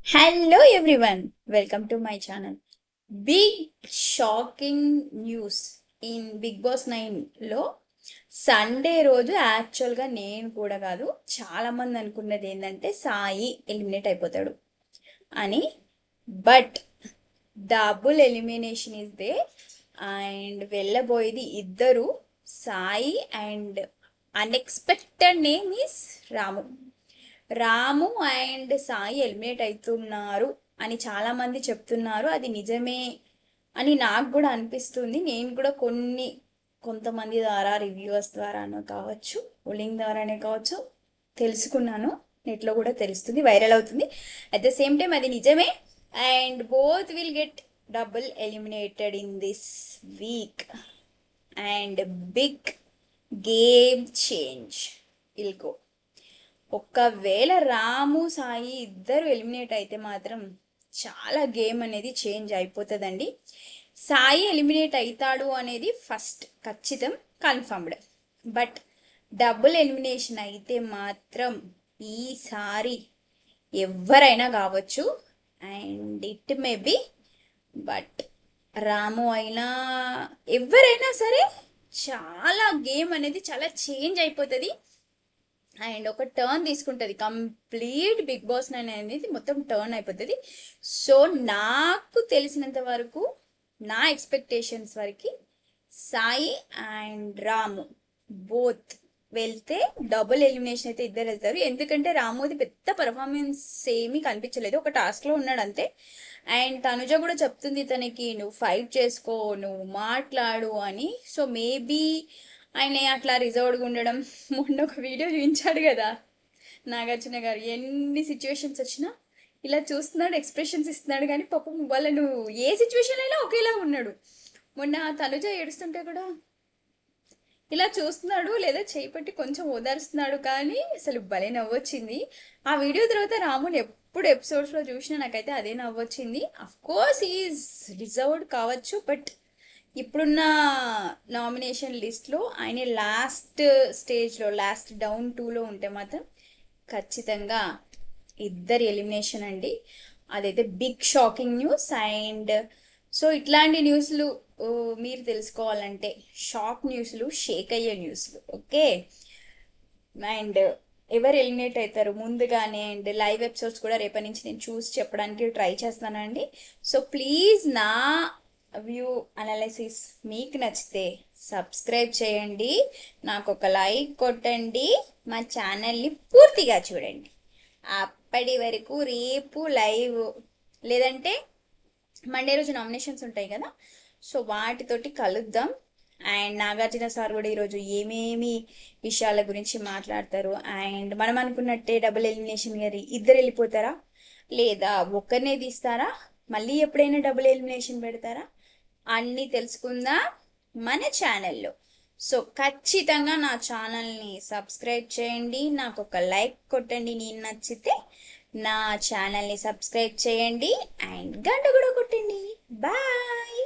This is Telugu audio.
Hello everyone, welcome to my channel. Big shocking news in Bigg Boss 9లో సండే రోజు యాక్చువల్గా నేను కూడా కాదు, చాలామంది అనుకున్నది ఏంటంటే సాయి ఎలిమినేట్ అయిపోతాడు అని. But double elimination is there and వెళ్ళబోయేది ఇద్దరు, Sai and unexpected name is Ramu. Ramu and Sai eliminate అవుతున్నారు అని చాలామంది చెప్తున్నారు. అది నిజమే అని నాకు కూడా అనిపిస్తుంది. నేను కూడా కొంతమంది ద్వారా, రివ్యూవర్స్ ద్వారానో కావచ్చు, పోలింగ్ ద్వారానే కావచ్చు తెలుసుకున్నాను. నెట్లో కూడా తెలుస్తుంది, వైరల్ అవుతుంది. అట్ ద సేమ్ టైం అది నిజమే. And both will get double eliminated in this week. And big game change will go. ఒకవేళ రాము సాయి ఇద్దరు ఎలిమినేట్ అయితే మాత్రం చాలా గేమ్ అనేది చేంజ్ అయిపోతుందండి. సాయి ఎలిమినేట్ అవుతాడు అనేది ఫస్ట్ ఖచ్చితం, కన్ఫర్మ్డ్. బట్ డబుల్ ఎలిమినేషన్ అయితే మాత్రం ఈసారి ఎవరైనా కావచ్చు. And it may be, but Ramu అయినా ఎవరైనా సరే చాలా గేమ్ అనేది చాలా చేంజ్ అయిపోతుంది. అండ్ ఒక టర్న్ తీసుకుంటుంది, కంప్లీట్ బిగ్ బాస్ 9 అనేది మొత్తం టర్న్ అయిపోతుంది. సో నాకు తెలిసినంత వరకు, నా ఎక్స్పెక్టేషన్స్ వరకు సాయి అండ్ రాము బోత్ వెళ్తే డబుల్ ఎలిమినేషన్ అయితే ఇద్దరు వెళ్తారు. ఎందుకంటే రాముది పెద్ద పర్ఫార్మెన్స్ ఏమీ కనిపించలేదు, ఒక టాస్క్లో ఉన్నాడు అంతే. అండ్ తనుజ కూడా చెప్తుంది తనకి, నువ్వు ఫైట్ చేసుకో, నువ్వు మాట్లాడు అని. సో మేబీ ఆయన అట్లా రిజర్వ్డ్గా ఉండడం. మొన్న ఒక వీడియో చూపించాడు కదా నాగార్జున గారు, ఎన్ని సిచ్యువేషన్స్ వచ్చినా ఇలా చూస్తున్నాడు, ఎక్స్ప్రెషన్స్ ఇస్తున్నాడు, కానీ పాపం వాళ్ళను ఏ సిచ్యువేషన్ అయినా ఒకేలా ఉన్నాడు. మొన్న తనుజ ఏడుస్తుంటే కూడా ఇలా చూస్తున్నాడు, లేదా చేయి పట్టి కొంచెం ఓదారుస్తున్నాడు, కానీ అసలు భలే నవ్వొచ్చింది. ఆ వీడియో తర్వాత రాముని ఎప్పుడు ఎపిసోడ్స్లో చూసినా నాకైతే అదే నవ్వొచ్చింది. అఫ్ కోర్స్ ఈజ్ రిజర్వ్డ్ కావచ్చు, బట్ ఇప్పుడున్న నామినేషన్ లిస్ట్లో ఆయన లాస్ట్ స్టేజ్లో, లాస్ట్ డౌన్ 2లో ఉంటే మాత్రం ఖచ్చితంగా ఇద్దరు ఎలిమినేషన్ అండి. అదైతే big shocking news. And so ఇట్లాంటి న్యూస్లు మీరు తెలుసుకోవాలంటే, షాక్ న్యూస్లు, షేక్ అయ్యే న్యూస్లు, ఓకే. అండ్ ఎవరు ఎలిమినేట్ అవుతారు ముందుగానే, అండ్ లైవ్ ఎపిసోడ్స్ కూడా రేపటి నుంచి నేను చూసి చెప్పడానికి ట్రై చేస్తానండి. సో ప్లీజ్ నా వ్యూ అనాలిసిస్ మీకు నచ్చితే సబ్స్క్రైబ్ చేయండి, నాకు ఒక లైక్ కొట్టండి, మా ఛానల్ని పూర్తిగా చూడండి. అప్పటి వరకు రేపు లైవ్, లేదంటే మండే రోజు నామినేషన్స్ ఉంటాయి కదా, సో వాటితోటి కలుద్దాం. అండ్ నాగార్జున సార్ కూడా ఈరోజు ఏమేమి విషయాల గురించి మాట్లాడతారు, అండ్ మనం అనుకున్నట్టే డబుల్ ఎలిమినేషన్ గారి ఇద్దరు వెళ్ళిపోతారా, లేదా ఒక్కరినే తీస్తారా, మళ్ళీ ఎప్పుడైనా డబుల్ ఎలిమినేషన్ పెడతారా, అన్నీ తెలుసుకుందాం మన ఛానల్లో. సో ఖచ్చితంగా నా ఛానల్ని సబ్స్క్రైబ్ చేయండి, నాకు ఒక లైక్ కొట్టండి నేను నచ్చితే. నా ఛానల్ని సబ్స్క్రైబ్ చేయండి అండ్ గంట కూడా కొట్టండి. బాయ్.